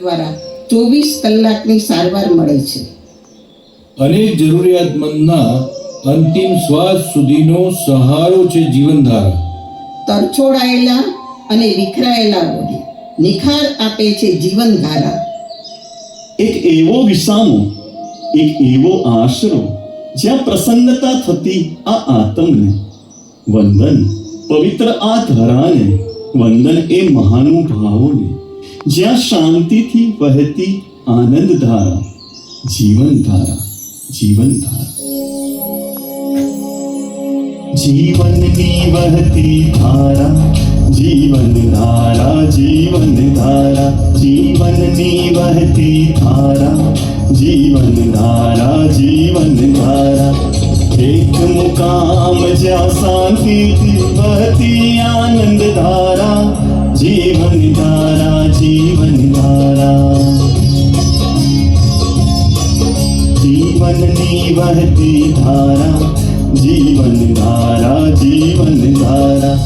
દ્વારા 24 કલાકની સારવાર મળે છે. અનેક જરૂરિયાતમંદના અંતિમ શ્વાસ સુધીનો સહારો છે જીવનધારા. તરછોડાયેલા અને વિખરાયેલાઓને નિખાર આપે છે જીવનધારા. એક એવો વિસામો, એક એવો આશરો જ્યાં પ્રસન્નતા થતી આ આત્મને. વંદન પવિત્ર આ ધરાને, વંદન એ મહાનુભાવોને, જ્યાં શાંતિથી વહેતી આનંદ ધારા, જીવનધારા, જીવનધારા. જીવનની વહતી ધારા, જીવનધારા, જીવનધારા. જીવનની વહતી ધારા, જીવનધારા, જીવનધારા. એક મુકામ જ્યાં શાંતિથી વહતી આનંદ ધારા, જીવનધારા, જીવનધારા. જીવનની વહતી ધારા, જીવનધારા, જીવનધારા.